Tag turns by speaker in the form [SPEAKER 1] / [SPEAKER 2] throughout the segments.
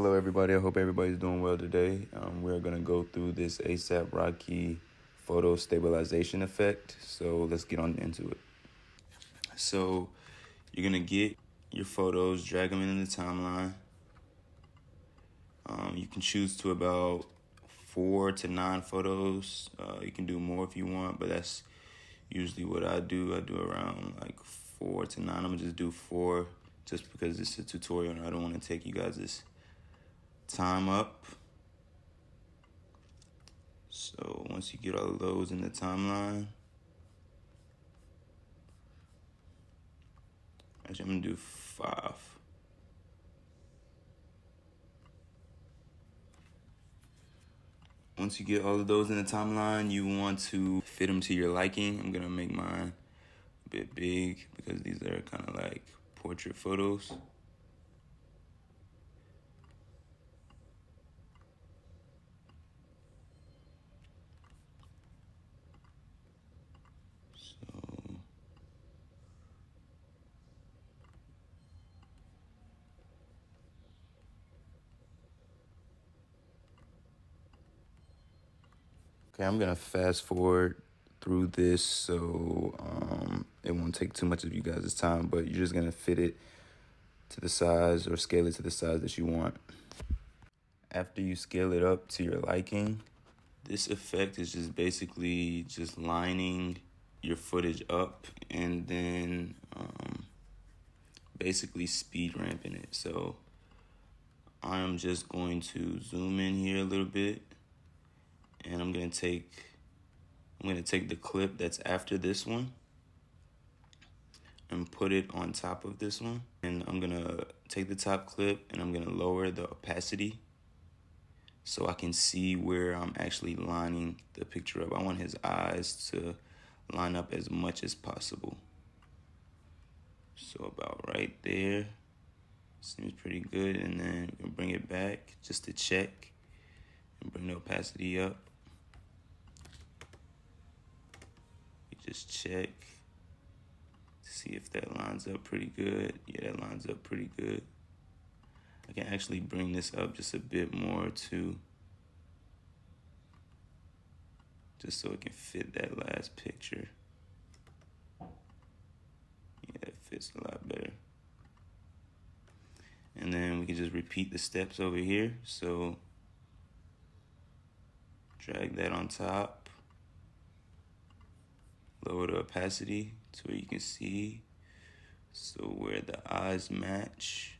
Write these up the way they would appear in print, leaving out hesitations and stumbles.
[SPEAKER 1] Hello everybody, I hope everybody's doing well today. We're going to go through this AP Rocky photo stabilization effect. So let's get on into it. So you're going to get your photos, drag them in the timeline. You can choose to about 4 to 9 photos. You can do more if you want, but that's usually what I do. I do around like 4 to 9. I'm going to just do 4 just because it's a tutorial and I don't want to take you guys' time up. So once you get all of those in the timeline, actually I'm gonna do 5. Once you get all of those in the timeline, you want to fit them to your liking. I'm gonna make mine a bit big because these are kind of like portrait photos. Okay, I'm gonna fast forward through this so it won't take too much of you guys' time, but you're just gonna fit it to the size or scale it to the size that you want. After you scale it up to your liking, this effect is just basically just lining your footage up and then basically speed ramping it. So I'm just going to zoom in here a little bit, and I'm gonna take the clip that's after this one and put it on top of this one. And I'm gonna take the top clip and I'm gonna lower the opacity so I can see where I'm actually lining the picture up. I want his eyes to line up as much as possible. So about right there, seems pretty good. And then we can bring it back just to check and bring the opacity up. We just check to see if that lines up pretty good. Yeah, that lines up pretty good. I can actually bring this up just a bit more too, just so it can fit that last picture. Yeah, it fits a lot better. And then we can just repeat the steps over here. So drag that on top, lower the opacity to where you can see, so where the eyes match.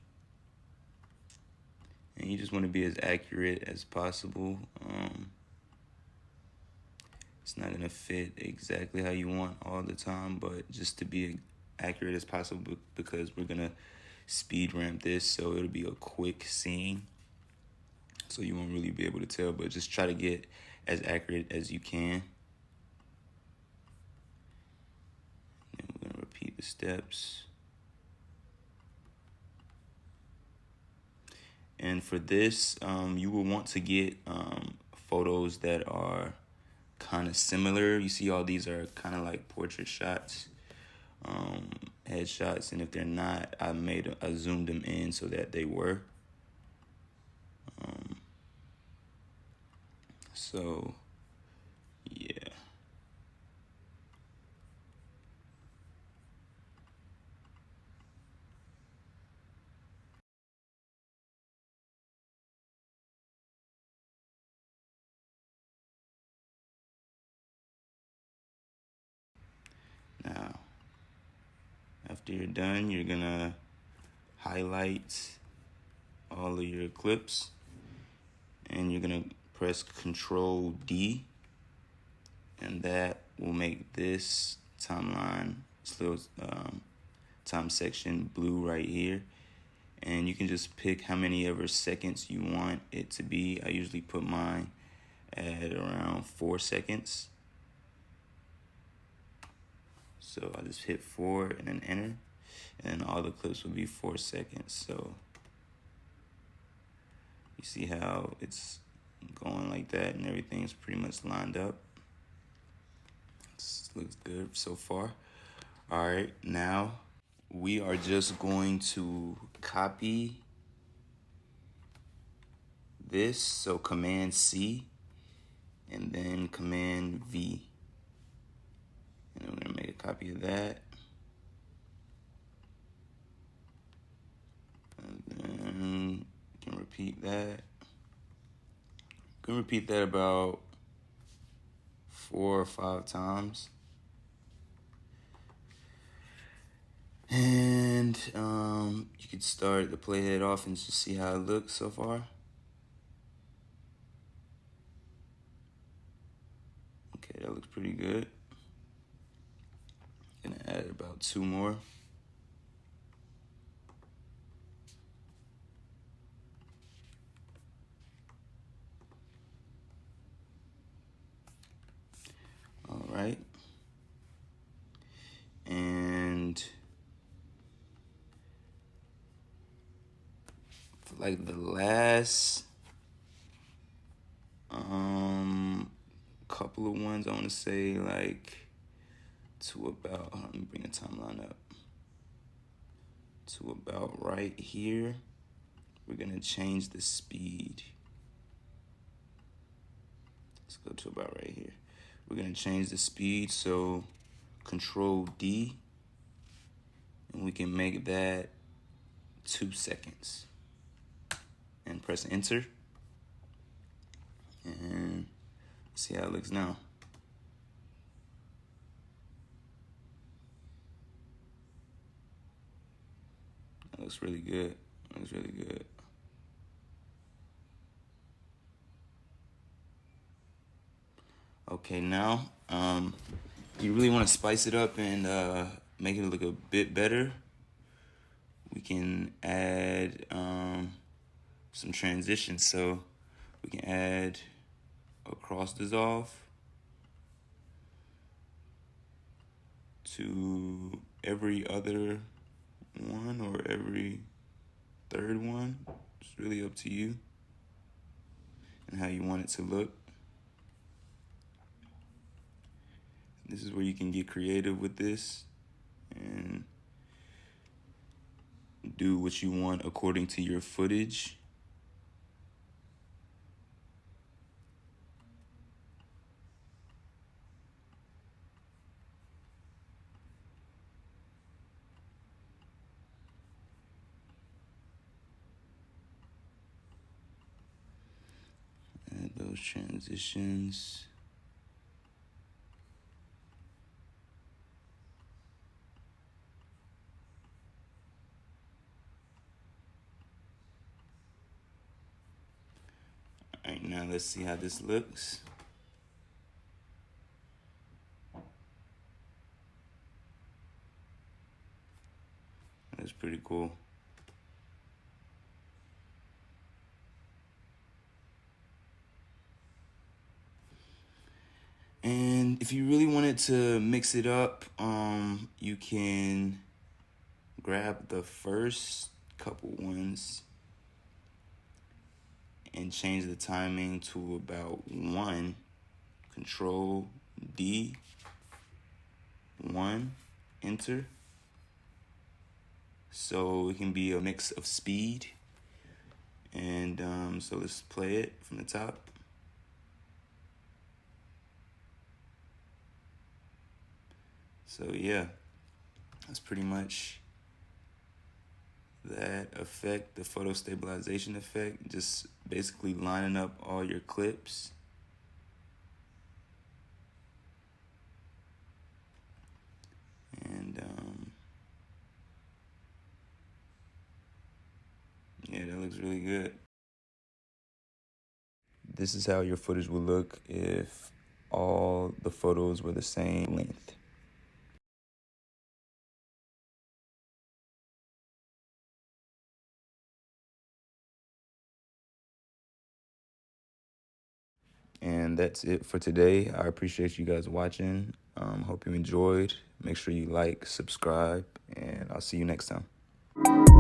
[SPEAKER 1] And you just want to be as accurate as possible. It's not gonna fit exactly how you want all the time, but just to be accurate as possible, because we're gonna speed ramp this, so it'll be a quick scene. So you won't really be able to tell, but just try to get as accurate as you can. And we're gonna repeat the steps. And for this, you will want to get photos that are kind of similar. You see all these are kind of like portrait shots, headshots, and if they're not, I zoomed them in so that they were. So yeah. Now, after you're done, you're gonna highlight all of your clips and you're gonna press Control D, and that will make this timeline, this little time section blue right here. And you can just pick how many ever seconds you want it to be. I usually put mine at around 4 seconds. So I just hit 4 and then enter, and all the clips will be 4 seconds. So you see how it's going like that and everything's pretty much lined up. This looks good so far. All right, now we are just going to copy this, so Command C and then Command V. And then we're gonna make a copy of that. And then we can repeat that. We can repeat that about 4 or 5 times. And you could start the playhead off and just see how it looks so far. Okay, that looks pretty good. Gonna add about 2 more. All right. And for like the last couple of ones, I want to say like to about, let me bring the timeline up, to about right here, we're gonna change the speed. Let's go to about right here. We're gonna change the speed, so Control D, and we can make that 2 seconds. And press enter. And see how it looks now. That looks really good. That looks really good. Okay, now, if you really want to spice it up and make it look a bit better, we can add some transitions. So we can add a cross dissolve to every other one or every third one. It's really up to you and how you want it to look. This is where you can get creative with this and do what you want according to your footage. Add those transitions. All right, now let's see how this looks. That's pretty cool. And if you really wanted to mix it up, you can grab the first couple ones and change the timing to about 1. Control D, 1, enter. So it can be a mix of speed. And so let's play it from the top. So yeah, that's pretty much that effect, the photo stabilization effect, just basically lining up all your clips. And yeah, that looks really good. This is how your footage would look if all the photos were the same length. And that's it for today. I appreciate you guys watching. Hope you enjoyed. Make sure you like, subscribe, and I'll see you next time.